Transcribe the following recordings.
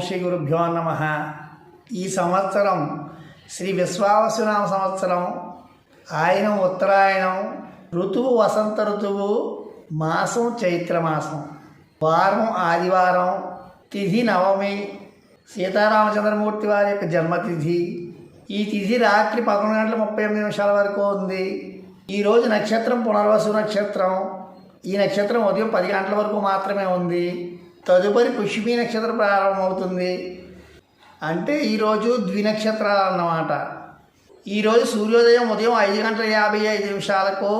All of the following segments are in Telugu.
శ్రీ గురుభ్యో నమః. ఈ సంవత్సరం శ్రీ విశ్వావసునామ సంవత్సరం. ఆయనం ఉత్తరాయణం, ఋతువు వసంత ఋతువు, మాసం చైత్రమాసం, వారం ఆదివారం, తిథి నవమి, సీతారామచంద్రమూర్తి వారి యొక్క జన్మతిథి. ఈ తిథి రాత్రి 11:38 వరకు ఉంది. ఈరోజు నక్షత్రం పునర్వసు నక్షత్రం. ఈ నక్షత్రం ఉదయం 10 గంటల వరకు మాత్రమే ఉంది. తదుపరి పుష్యమి నక్షత్రం ప్రారంభమవుతుంది. అంటే ఈరోజు ద్వినక్షత్రాలు అన్నమాట. ఈరోజు సూర్యోదయం ఉదయం 5:55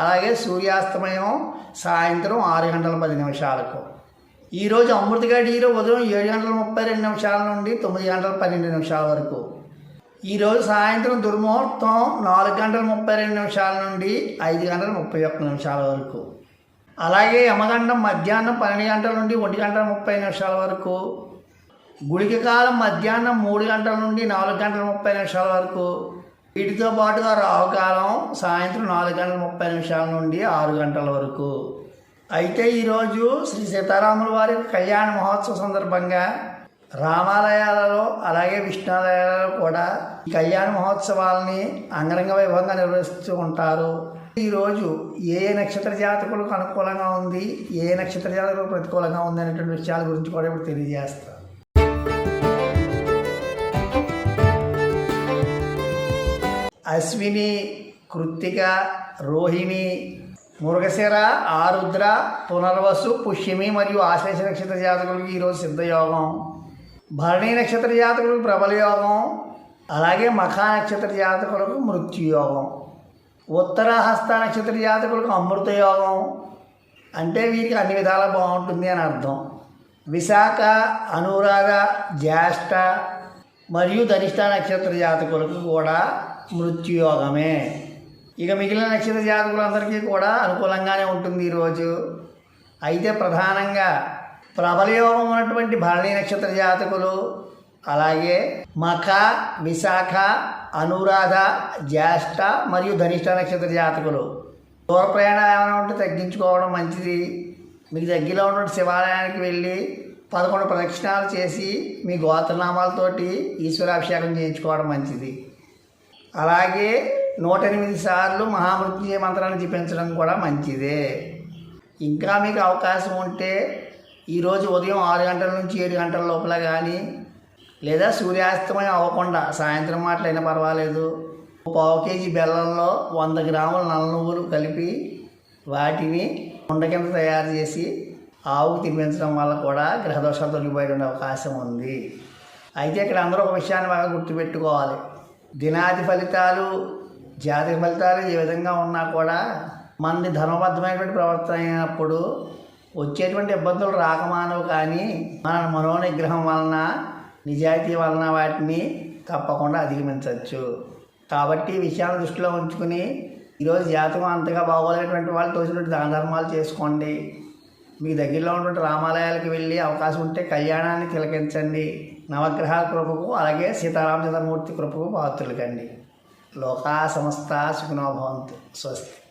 అలాగే సూర్యాస్తమయం సాయంత్రం 6:10. ఈరోజు అమృత గడియలు ఉదయం 7:32 నుండి 9:12 వరకు. ఈరోజు సాయంత్రం దుర్ముహూర్తం 4:32 నుండి 5:31 వరకు. అలాగే యమగండం మధ్యాహ్నం 12 గంటల నుండి 1:30 వరకు. గుళిక కాలం మధ్యాహ్నం 3 గంటల నుండి 4:30 వరకు. వీటితో పాటుగా రాహుకాలం సాయంత్రం 4:30 నుండి 6 గంటల వరకు. అయితే ఈరోజు శ్రీ సీతారాముల వారి కళ్యాణ మహోత్సవ సందర్భంగా రామాలయాలలో అలాగే విష్ణాలయాలలో కూడా ఈ కళ్యాణ మహోత్సవాలని అంగరంగ వైభవంగా నిర్వహిస్తూ ఉంటారు. ఈరోజు ఏ నక్షత్ర జాతకులకు అనుకూలంగా ఉంది, ఏ నక్షత్ర జాతకులకు ప్రతికూలంగా ఉంది అనేటువంటి విషయాల గురించి కూడా ఇప్పుడు తెలియజేస్తాను. అశ్విని, కృత్తిక, రోహిణి, మృగశిర, ఆరుద్ర, పునర్వసు, పుష్యమి మరియు ఆశ్లేష నక్షత్ర జాతకులకు ఈరోజు సిద్ధయోగం. భరణి నక్షత్ర జాతకులకు ప్రబల యోగం. అలాగే మఖా నక్షత్ర జాతకులకు మృత్యుయోగం. ఉత్తరాహస్త నక్షత్ర జాతకులకు అమృత యోగం. అంటే వీరికి అన్ని విధాలా బాగుంటుంది అని అర్థం. విశాఖ, అనురాగ, జ్యేష్ఠ మరియు ధనిష్ట నక్షత్ర జాతకులకు కూడా మృత్యుయోగమే. ఇక మిగిలిన నక్షత్ర జాతకులందరికీ కూడా అనుకూలంగానే ఉంటుంది ఈరోజు. అయితే ప్రధానంగా ప్రబలయోగం ఉన్నటువంటి భరణి నక్షత్ర జాతకులు, అలాగే మఖ, విశాఖ, అనురాధ, జ్యేష్ఠ మరియు ధనిష్ట నక్షత్ర జాతకులు దూర ప్రయాణం ఏమైనా ఉంటే తగ్గించుకోవడం మంచిది. మీకు దగ్గరలో ఉన్నటువంటి శివాలయానికి వెళ్ళి 11 ప్రదక్షిణాలు చేసి మీ గోత్రనామాలతోటి ఈశ్వరాభిషేకం చేయించుకోవడం మంచిది. అలాగే 108 సార్లు మహామృత్యుంజయ మంత్రాన్ని జపించడం కూడా మంచిదే. ఇంకా మీకు అవకాశం ఉంటే ఈరోజు ఉదయం 6 గంటల నుంచి 7 గంటల లోపల కానీ, లేదా సూర్యాస్తమయం అవ్వకుండా సాయంత్రం మాటలైనా పర్వాలేదు, 1/4 కేజీ బెల్లంలో 100 గ్రాముల నల్ల నువ్వులు కలిపి వాటిని ఉండ కింద తయారు చేసి ఆవుకు తినిపించడం వల్ల కూడా గ్రహదోషాలు తొలగిపోయే అవకాశం ఉంది. అయితే ఇక్కడ అందరూ ఒక విషయాన్ని బాగా గుర్తుపెట్టుకోవాలి. దినాది ఫలితాలు, జాతక ఫలితాలు ఏ విధంగా ఉన్నా కూడా మనది ధర్మబద్ధమైనటువంటి ప్రవర్తన అయినప్పుడు వచ్చేటువంటి ఇబ్బందులు రాకమానవు. కానీ మన మనోనిగ్రహం వలన, నిజాయితీ వలన వాటిని తప్పకుండా అధిగమించవచ్చు. కాబట్టి ఈ విషయాన్ని దృష్టిలో ఉంచుకుని ఈరోజు జాతకం అంతగా బాగోలేనటువంటి వాళ్ళు తోచినటువంటి దాన ధర్మాలు చేసుకోండి. మీ దగ్గరలో ఉన్నటువంటి రామాలయాలకు వెళ్ళి అవకాశం ఉంటే కళ్యాణాన్ని తిలకించండి. నవగ్రహాల కృపకు అలాగే సీతారామచంద్రమూర్తి కృపకు పాత్రులు కండి. లోకా సమస్త సుఖినో భవంతు. స్వస్తి.